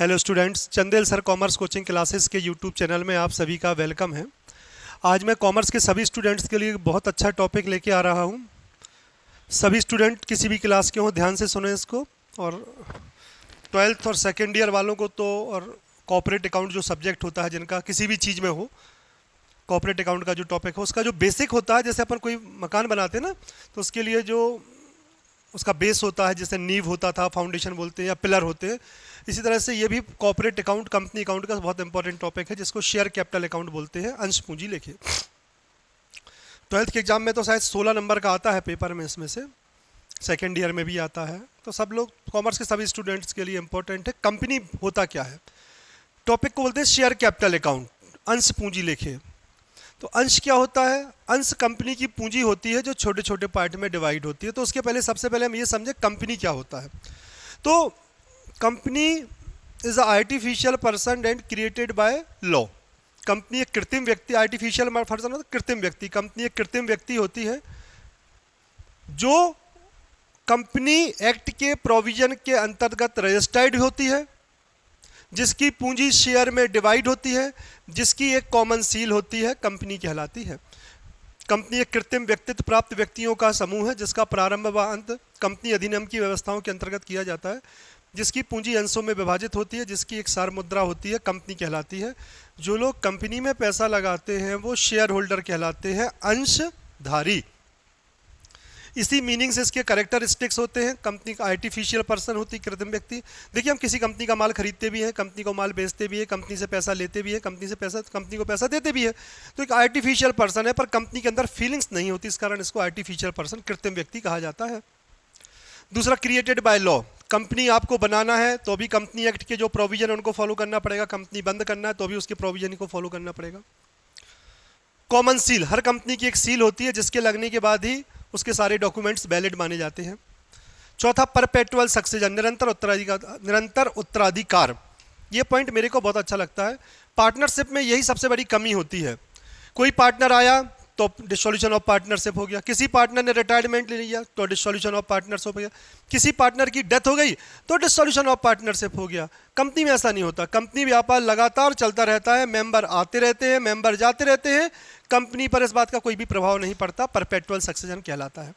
Hello students, Chandel sir commerce coaching classes के YouTube channel में आप सभी का वेलकम है। आज मैं कॉमर्स के सभी स्टूडेंट्स के लिए बहुत अच्छा टॉपिक लेके आ रहा हूँ। सभी स्टूडेंट किसी भी क्लास के हों ध्यान से सुने इसको, और 12th और सेकेंड ईयर वालों को तो, और कॉर्पोरेट अकाउंट जो सब्जेक्ट होता है जिनका किसी भी चीज़ में हो, कॉर्पोरेट अकाउंट का जो टॉपिक हो उसका जो बेसिक होता है, जैसे अपन कोई मकान बनाते हैं ना, तो उसके लिए जो उसका बेस होता है, जैसे नींव होता था, फाउंडेशन बोलते हैं या पिलर होते हैं, इसी तरह से ये भी कॉर्पोरेट अकाउंट, कंपनी अकाउंट का बहुत इंपॉर्टेंट टॉपिक है जिसको शेयर कैपिटल अकाउंट बोलते हैं, अंश पूंजी लेखे। 12th के एग्जाम में तो शायद 16 नंबर का आता है पेपर में, इसमें से सेकेंड ईयर में भी आता है, तो सब लोग कॉमर्स के सभी स्टूडेंट्स के लिए इंपॉर्टेंट है। कंपनी होता क्या है, टॉपिक को बोलते हैं शेयर कैपिटल अकाउंट, अंश पूंजी लेखे। तो अंश क्या होता है? अंश कंपनी की पूंजी होती है जो छोटे छोटे पार्ट में डिवाइड होती है। तो उसके पहले सबसे पहले हम ये समझे कंपनी क्या होता है। तो company is a artificial person and created by law. Company एक कृत्रिम व्यक्ति, आर्टिफिशियल पर्सन मतलब कृत्रिम व्यक्ति, कंपनी एक कृत्रिम व्यक्ति होती है जो कंपनी एक्ट के प्रोविजन के अंतर्गत रजिस्टर्ड होती है, जिसकी पूंजी शेयर में डिवाइड होती है, जिसकी एक कॉमन सील होती है, कंपनी कहलाती है। कंपनी एक कृत्रिम व्यक्तित्व प्राप्त व्यक्तियों का समूह है जिसका प्रारंभ व अंत कंपनी अधिनियम की व्यवस्थाओं के अंतर्गत किया जाता है, जिसकी पूंजी अंशों में विभाजित होती है, जिसकी एक सार मुद्रा होती है, कंपनी कहलाती है। जो लोग कंपनी में पैसा लगाते हैं वो शेयर होल्डर कहलाते हैं, अंशधारी। इसी मीनिंग से इसके कैरेक्टरिस्टिक्स होते हैं। कंपनी का आर्टिफिशियल पर्सन होती है, कृत्रिम व्यक्ति। देखिए, हम किसी कंपनी का माल खरीदते भी हैं, कंपनी को माल बेचते भी हैं, कंपनी से पैसा लेते भी हैं, कंपनी को पैसा देते भी है। तो एक आर्टिफिशियल पर्सन है, पर कंपनी के अंदर फीलिंग्स नहीं होती, इस कारण इसको आर्टिफिशियल पर्सन, कृत्रिम व्यक्ति कहा जाता है। दूसरा, क्रिएटेड बाय लॉ। कंपनी आपको बनाना है तो भी कंपनी एक्ट के जो प्रोविजन है उनको फॉलो करना पड़ेगा, कंपनी बंद करना है तो भी उसके प्रोविजन को फॉलो करना पड़ेगा। कॉमन सील, हर कंपनी की एक सील होती है जिसके लगने के बाद ही उसके सारे डॉक्यूमेंट्स वैलिड माने जाते हैं। चौथा, परपेचुअल सक्सेशन, निरंतर उत्तराधिकार। ये पॉइंट मेरे को बहुत अच्छा लगता है। पार्टनरशिप में यही सबसे बड़ी कमी होती है। कोई पार्टनर आया तो डिसोल्यूशन ऑफ पार्टनरशिप हो गया, किसी पार्टनर ने रिटायरमेंट ले लिया तो डिसोल्यूशन ऑफ पार्टनरशिप हो गया, किसी पार्टनर की डेथ हो गई तो डिसोल्यूशन ऑफ पार्टनरशिप हो गया। कंपनी में ऐसा नहीं होता। कंपनी व्यापार लगातार चलता रहता है, मेंबर आते रहते हैं, मेंबर जाते रहते हैं, कंपनी पर इस बात का कोई भी प्रभाव नहीं पड़ता, परपेचुअल सक्सेशन कहलाता है।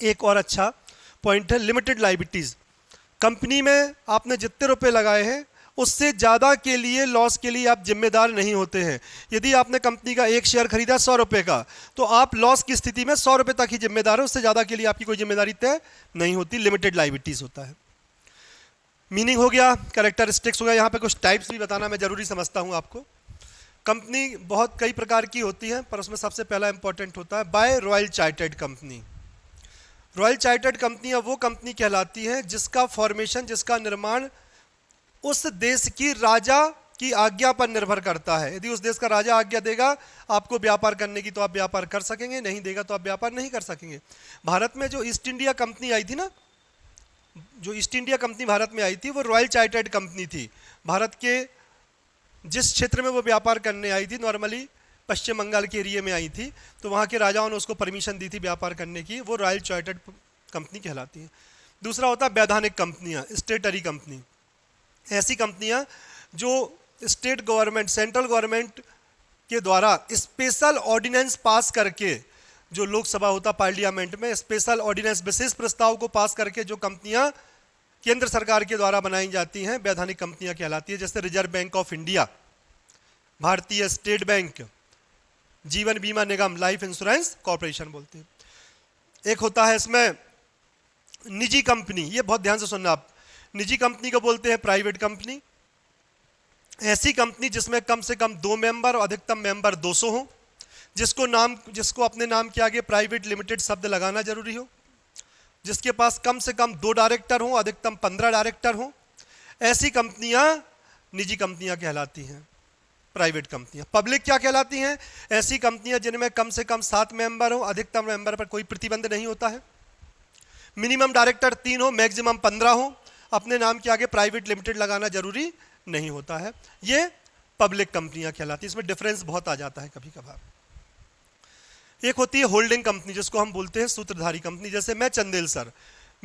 एक और अच्छा पॉइंट है लिमिटेड लायबिलिटीज। कंपनी में आपने जितने रुपए लगाए हैं उससे ज़्यादा के लिए, लॉस के लिए आप जिम्मेदार नहीं होते हैं। यदि आपने कंपनी का एक शेयर खरीदा 100 रुपये का, तो आप लॉस की स्थिति में 100 रुपये तक ही जिम्मेदार है, उससे ज़्यादा के लिए आपकी कोई जिम्मेदारी तय नहीं होती। लिमिटेड लायबिलिटीज होता है। मीनिंग हो गया, कैरेक्टरिस्टिक्स हो गया। यहाँ पे कुछ टाइप्स भी बताना मैं जरूरी समझता हूँ आपको। कंपनी बहुत कई प्रकार की होती है, पर उसमें सबसे पहला इंपॉर्टेंट होता है by royal chartered company. Royal chartered कंपनियाँ वो कंपनी कहलाती हैं जिसका फॉर्मेशन, जिसका निर्माण उस देश की राजा की आज्ञा पर निर्भर करता है। यदि उस देश का राजा आज्ञा देगा आपको व्यापार करने की तो आप व्यापार कर सकेंगे, नहीं देगा तो आप व्यापार नहीं कर सकेंगे। भारत में जो ईस्ट इंडिया कंपनी आई थी ना, जो ईस्ट इंडिया कंपनी भारत में आई थी वो रॉयल चार्टर्ड कंपनी थी। भारत के जिस क्षेत्र में वो व्यापार करने आई थी, नॉर्मली पश्चिम बंगाल के एरिया में आई थी, तो वहाँ के राजाओं ने उसको परमिशन दी थी व्यापार करने की, वो रॉयल चार्टर्ड कंपनी कहलाती है। दूसरा होता है वैधानिक कंपनियाँ, स्टेटरी कंपनी। ऐसी कंपनियां जो स्टेट गवर्नमेंट, सेंट्रल गवर्नमेंट के द्वारा स्पेशल ऑर्डिनेंस पास करके, जो लोकसभा होता पार्लियामेंट में स्पेशल ऑर्डिनेंस, विशेष प्रस्ताव को पास करके जो कंपनियां केंद्र सरकार के द्वारा बनाई जाती हैं, वैधानिक कंपनियां कहलाती है। जैसे रिजर्व बैंक ऑफ इंडिया, भारतीय स्टेट बैंक, जीवन बीमा निगम, लाइफ इंश्योरेंस कॉर्पोरेशन बोलते हैं। एक होता है इसमें निजी कंपनी, ये बहुत ध्यान से सुनना आप। निजी कंपनी को बोलते हैं प्राइवेट कंपनी। ऐसी कंपनी जिसमें कम से कम 2 मेंबर और अधिकतम मेंबर 200 हो, जिसको अपने नाम के आगे प्राइवेट लिमिटेड शब्द लगाना जरूरी हो, जिसके पास कम से कम 2 डायरेक्टर हो, अधिकतम 15 डायरेक्टर हो, ऐसी कंपनियां निजी कंपनियां कहलाती हैं, प्राइवेट कंपनियां। पब्लिक क्या कहलाती हैं? ऐसी कंपनियां जिनमें कम से कम 7 मेंबर हो, अधिकतम मेंबर पर कोई प्रतिबंध नहीं होता है, मिनिमम डायरेक्टर 3 हो, मैक्सिमम 15 हो, अपने नाम के आगे प्राइवेट लिमिटेड लगाना जरूरी नहीं होता है। ये पब्लिक कंपनियां कहलाती हैं। इसमें डिफरेंस बहुत आ जाता है कभी कभार। एक होती है होल्डिंग कंपनी, जिसको हम बोलते हैं सूत्रधारी कंपनी। जैसे मैं चंदेल सर,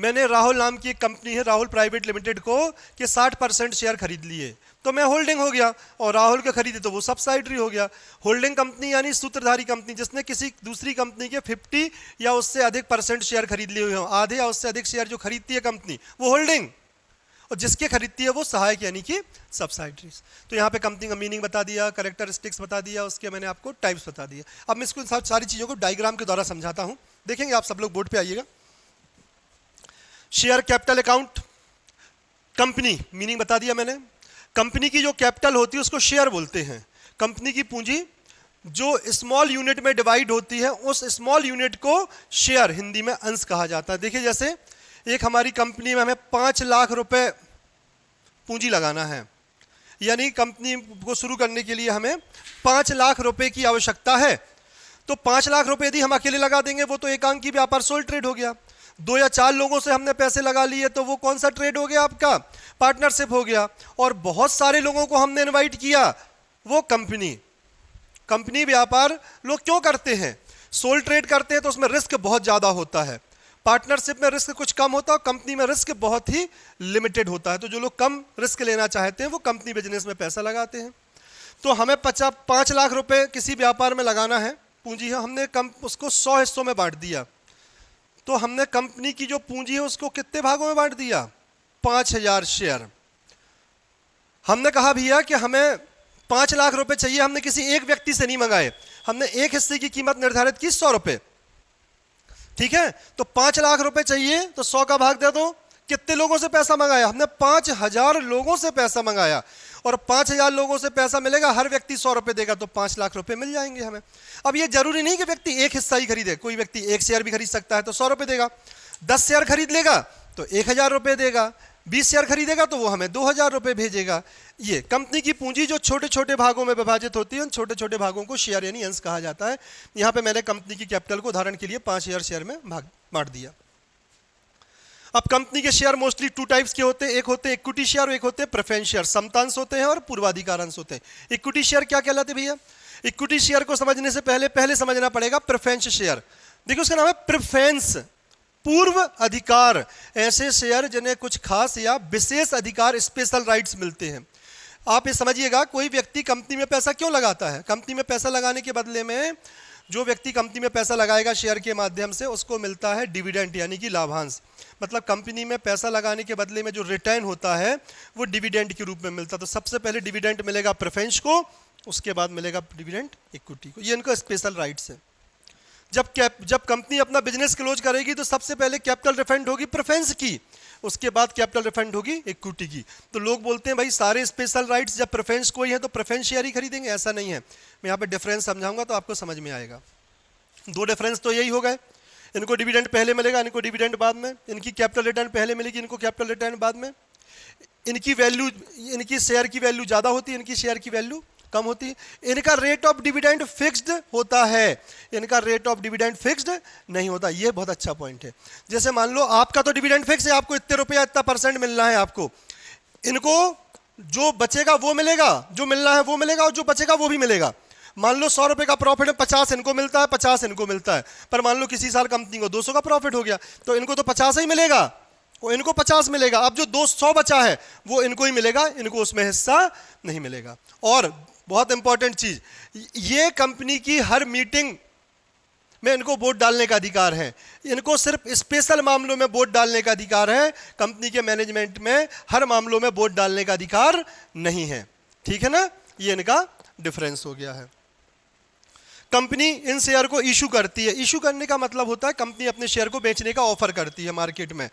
मैंने राहुल नाम की एक कंपनी है राहुल प्राइवेट लिमिटेड को कि 60% शेयर खरीद लिए, तो मैं होल्डिंग हो गया, और राहुल के खरीदे तो वो सब्सिडरी हो गया। होल्डिंग कंपनी यानी सूत्रधारी कंपनी, जिसने किसी दूसरी कंपनी के 50 या उससे अधिक % शेयर खरीद लिए हुए हों, आधे या उससे अधिक शेयर जो खरीदती है कंपनी वो होल्डिंग, और जिसके खरीदती है वो सहायक यानी कि सब्सिडरीज। तो यहाँ पे कंपनी का मीनिंग बता दिया, कैरेक्टरिस्टिक्स बता दिया, उसके मैंने आपको टाइप्स बता दिया। अब मैं इसको सारी चीज़ों को डायग्राम के द्वारा समझाता हूँ, देखेंगे आप सब लोग बोर्ड पे आइएगा। Share capital account, company meaning बता दिया मैंने। कंपनी की जो कैपिटल होती है उसको शेयर बोलते हैं। कंपनी की पूंजी जो स्मॉल यूनिट में डिवाइड होती है उस स्मॉल यूनिट को शेयर, हिंदी में अंश कहा जाता है। देखिए जैसे एक हमारी कंपनी में हमें 5 लाख रुपए पूंजी लगाना है, यानी कंपनी को शुरू करने के लिए हमें 5 लाख रुपए की आवश्यकता है, तो 5 लाख रुपए यदि हम अकेले लगा देंगे वो तो एकांकी व्यापार सोल ट्रेड हो गया। 2 या 4 लोगों से हमने पैसे लगा लिए तो वो कौन सा ट्रेड हो गया, आपका पार्टनरशिप हो गया। और बहुत सारे लोगों को हमने इनवाइट किया, वो कंपनी व्यापार लोग क्यों करते हैं, सोल ट्रेड करते हैं तो उसमें रिस्क बहुत ज्यादा होता है। पार्टनरशिप में रिस्क कुछ कम होता है, कंपनी में रिस्क बहुत ही लिमिटेड होता है। तो जो लोग कम रिस्क लेना चाहते हैं वो कंपनी बिजनेस में पैसा लगाते हैं। तो हमें 5 लाख रुपए किसी व्यापार में लगाना है, पूंजी है, हमने उसको 100 हिस्सों में बांट दिया। तो हमने कंपनी की जो पूंजी है उसको कितने भागों में बांट दिया, 5000 शेयर। हमने कहा भैया कि हमें 5 लाख रुपए चाहिए, हमने किसी एक व्यक्ति से नहीं मंगाए, हमने एक हिस्से की कीमत निर्धारित की 100 रुपए, ठीक है। तो 5 लाख रुपए चाहिए तो 100 का भाग दे दो, कितने लोगों से पैसा मंगाया, हमने 5000 लोगों से पैसा मंगाया, और 5000 लोगों से पैसा मिलेगा, हर व्यक्ति 100 रुपए देगा तो 5 लाख रुपए मिल जाएंगे हमें। अब ये जरूरी नहीं कि व्यक्ति एक हिस्सा ही खरीदे, कोई व्यक्ति 1 शेयर भी खरीद सकता है तो 100 रुपए देगा, 10 शेयर खरीद लेगा तो 1000 रुपए देगा, 20 शेयर खरीदेगा तो वो हमें 2000 रुपए भेजेगा। ये कंपनी की पूंजी जो छोटे छोटे भागों में विभाजित होती है, उन छोटे छोटे भागों को शेयर यानी अंश कहा जाता है। यहाँ पे मैंने कंपनी की कैपिटल को उदाहरण के लिए 5000 शेयर में बांट दिया। अब कंपनी के शेयर मोस्टली 2 टाइप्स के होते हैं, एक होते हैं इक्विटी शेयर और एक होते हैं प्रेफरेंस शेयर। समतांश होते हैं और पूर्वाधिकार अंश होते हैं। इक्विटी शेयर क्या कहलाते भैया, इक्विटी शेयर को समझने से पहले समझना पड़ेगा प्रेफरेंस शेयर। देखिए उसका नाम है प्रेफरेंस, पूर्व अधिकार, ऐसे शेयर जिन्हें कुछ खास या विशेष अधिकार, स्पेशल राइट्स मिलते हैं। आप ये समझिएगा, कोई व्यक्ति कंपनी में पैसा क्यों लगाता है, कंपनी में पैसा लगाने के बदले में जो व्यक्ति कंपनी में पैसा लगाएगा शेयर के माध्यम से उसको मिलता है डिविडेंड यानी कि लाभांश। मतलब कंपनी में पैसा लगाने के बदले में जो रिटर्न होता है वो डिविडेंड के रूप में मिलता है। तो सबसे पहले डिविडेंड मिलेगा प्रेफरेंस को, उसके बाद मिलेगा डिविडेंड इक्विटी को। ये इनका स्पेशल राइट्स है। जब कंपनी अपना बिजनेस क्लोज करेगी तो सबसे पहले कैपिटल रिफंड होगी प्रेफरेंस की, उसके बाद कैपिटल रिफंड होगी इक्विटी की। तो लोग बोलते हैं भाई सारे स्पेशल राइट्स जब प्रेफरेंस को ही है तो प्रेफरेंस शेयर ही खरीदेंगे, ऐसा नहीं है। मैं यहाँ पे डिफरेंस समझाऊंगा तो आपको समझ में आएगा। 2 डिफरेंस तो यही हो गए, इनको डिविडेंड पहले मिलेगा, इनको डिविडेंड बाद में, इनकी कैपिटल रिटर्न पहले मिलेगी, इनको कैपिटल रिटर्न बाद में। इनकी वैल्यू, इनकी शेयर की वैल्यू ज़्यादा होती है, इनकी शेयर की वैल्यू कम होती है। इनका रेट ऑफ डिविडेंड फिक्स्ड होता है, इनका रेट ऑफ डिविडेंड फिक्स्ड नहीं होता। ये बहुत अच्छा पॉइंट है। जैसे मान लो आपका तो डिविडेंड फिक्स है, आपको इतने रुपया इतना % मिलना है आपको, इनको जो बचेगा वो मिलेगा, जो मिलना है वो मिलेगा, और जो बचेगा वो भी मिलेगा। मान लो 100 रुपए का प्रॉफिट है, 50 इनको मिलता है, 50 इनको मिलता है। पर मान लो किसी साल कंपनी को 200 का प्रॉफिट हो गया तो इनको तो 50 ही मिलेगा, वो इनको 50 मिलेगा। अब जो 200 बचा है वो इनको ही मिलेगा, इनको उसमें हिस्सा नहीं मिलेगा। और बहुत इंपॉर्टेंट चीज, ये कंपनी की हर मीटिंग में इनको वोट डालने का अधिकार है। इनको सिर्फ स्पेशल मामलों में वोट डालने का अधिकार है, कंपनी के मैनेजमेंट में हर मामलों में वोट डालने का अधिकार नहीं है। ठीक है ना, ये इनका डिफरेंस हो गया है। कंपनी इन शेयर को इशू करती है। इशू करने का मतलब होता है कंपनी अपने शेयर को बेचने का ऑफर करती है मार्केट में।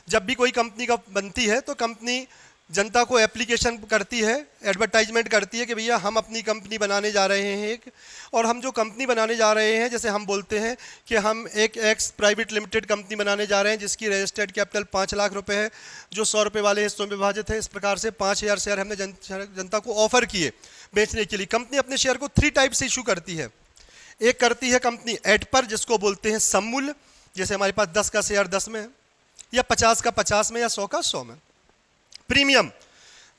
जब भी कोई कंपनी का बनती है तो कंपनी जनता को एप्लीकेशन करती है, एडवर्टाइजमेंट करती है कि भैया हम अपनी कंपनी बनाने जा रहे हैं एक, और हम जो कंपनी बनाने जा रहे हैं, जैसे हम बोलते हैं कि हम एक एक्स प्राइवेट लिमिटेड कंपनी बनाने जा रहे हैं जिसकी रजिस्टर्ड कैपिटल 5 लाख रुपए है, जो 100 रुपये वाले हिस्सों में विभाजित है। इस प्रकार से 5000 शेयर हमने जनता को ऑफर किए बेचने के लिए। कंपनी अपने शेयर को 3 टाइप से इशू करती है। एक करती है कंपनी एड पर, जिसको बोलते हैं सममूल्य, जैसे हमारे पास 10 का शेयर 10 में है, या 50 का 50 में, या 100 का 100 में। प्रीमियम,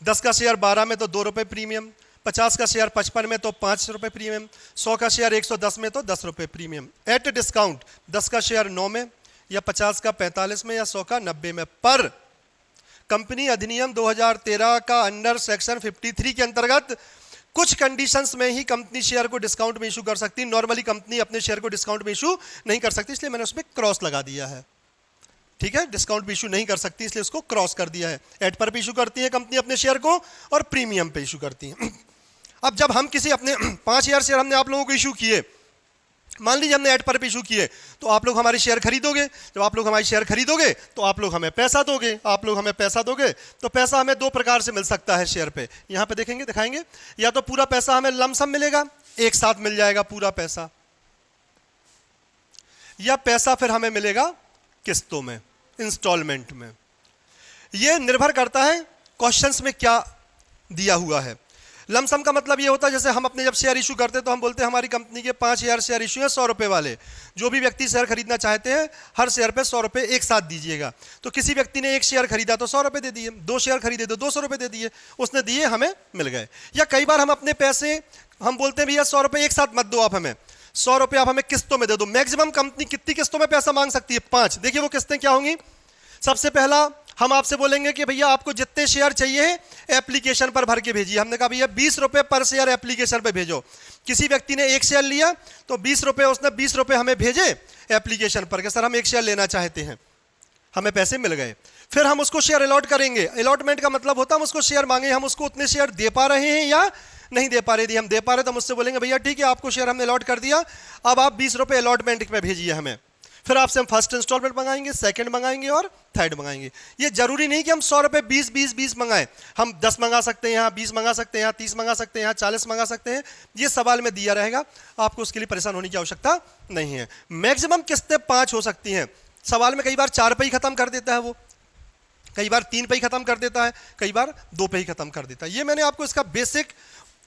10 का शेयर 12 में तो 2 रुपये प्रीमियम, 50 का शेयर 55 में तो 5 रुपये प्रीमियम, 100 का शेयर 110 में तो 10 रुपये प्रीमियम। एट डिस्काउंट, 10 का शेयर 9 में, या 50 का 45 में, या 100 का 90 में। पर कंपनी अधिनियम 2013 का अंडर सेक्शन 53 के अंतर्गत कुछ कंडीशंस में ही कंपनी शेयर को डिस्काउंट में इशू कर सकती है। नॉर्मली कंपनी अपने शेयर को डिस्काउंट में इशू नहीं कर सकती, इसलिए मैंने उसमें क्रॉस लगा दिया है। ठीक है, डिस्काउंट पे इशू नहीं कर सकती, इसलिए उसको क्रॉस कर दिया है। एड पर इशू करती है कंपनी अपने शेयर को, और प्रीमियम पे इशू करती है। अब जब हम किसी अपने 5000 शेयर हमने आप लोगों को इशू किए, मान लीजिए हमने एड पर इशू किए, तो आप लोग हमारे शेयर खरीदोगे। जब आप लोग हमारे शेयर खरीदोगे तो आप लोग हमें पैसा दोगे। आप लोग हमें पैसा दोगे तो पैसा हमें दो प्रकार से मिल सकता है शेयर पे। यहां पे देखेंगे, दिखाएंगे। या तो पूरा पैसा हमें लमसम मिलेगा, एक साथ मिल जाएगा पूरा पैसा, या पैसा फिर हमें मिलेगा किस्तों में, इंस्टॉलमेंट में। यह निर्भर करता है क्वेश्चंस में क्या दिया हुआ है। लमसम का मतलब ये होता है, जैसे हम अपने जब शेयर इशू करते हैं तो हम बोलते हैं हमारी कंपनी के 5000 शेयर इशू है 100 रुपए वाले। जो भी व्यक्ति शेयर खरीदना चाहते हैं हर शेयर पे 100 रुपए एक साथ दीजिएगा। तो किसी व्यक्ति ने एक शेयर खरीदा तो 100 रुपए दे दिए, 2 शेयर खरीदे तो 200 रुपए दे दिए, उसने दिए, हमें मिल गए। या कई बार हम अपने पैसे हम बोलते हैं भैया 100 रुपए एक साथ मत दो, आप हमें 100 रुपए आप हमें किस्तों में दे दो। मैक्सिमम कंपनी कितनी किस्तों में पैसा मांग सकती है? 5। देखिए वो किस्तें क्या होंगी। सबसे पहला हम आपसे बोलेंगे कि भैया आपको जितने शेयर चाहिए एप्लीकेशन पर भर के भेजिए। हमने कहा भैया 20 रुपए पर शेयर एप्लीकेशन पर भेजो। किसी व्यक्ति ने एक शेयर लिया तो 20 रुपए, उसने 20 रुपए हमें भेजे एप्लीकेशन पर कि सर हम एक शेयर लेना चाहते हैं, हमें पैसे मिल गए। फिर हम उसको शेयर अलॉट करेंगे। अलॉटमेंट का मतलब होता है हम उसको शेयर मांगे, हम उसको उतने शेयर दे पा रहे हैं या नहीं दे पा रहे। यदि हम दे पा रहे तो हम उससे बोलेंगे भैया ठीक है आपको शेयर हमने अलॉट कर दिया, अब आप 20 रुपए अलॉटमेंट में भेजिए हमें। फिर आपसे हम फर्स्ट इंस्टॉलमेंट मंगाएंगे, सेकंड मंगाएंगे और थर्ड मंगाएंगे। ये जरूरी नहीं कि हम 100 रुपए 20 मंगाएं, हम 10 मंगा सकते हैं, यहाँ 20 मंगा सकते हैं, यहाँ 30 मंगा सकते हैं, यहाँ 40 मंगा सकते हैं। ये सवाल में दिया रहेगा, आपको उसके लिए परेशान होने की आवश्यकता नहीं है। मैक्सिमम किस्तें 5 हो सकती हैं। सवाल में कई बार 4 पे ही खत्म कर देता है वो, कई बार 3 पे ही खत्म कर देता है, कई बार 2 पे ही खत्म कर देता है। ये मैंने आपको इसका बेसिक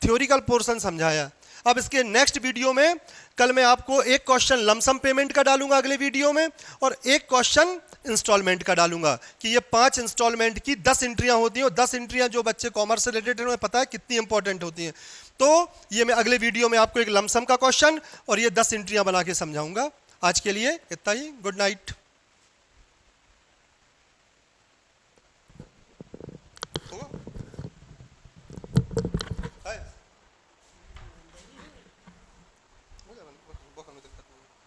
थ्योरिकल पोर्शन समझाया। अब इसके नेक्स्ट वीडियो में कल मैं आपको एक क्वेश्चन लमसम पेमेंट का डालूंगा अगले वीडियो में, और एक क्वेश्चन इंस्टॉलमेंट का डालूंगा कि ये 5 इंस्टॉलमेंट की 10 एंट्रियां होती हैं, और 10 एंट्रियां जो बच्चे कॉमर्स से रिलेटेड हैं उन्हें पता है कितनी इंपॉर्टेंट होती हैं। तो ये मैं अगले वीडियो में आपको एक लमसम का क्वेश्चन और ये 10 एंट्रियां बना के समझाऊंगा। आज के लिए इतना ही। Good night.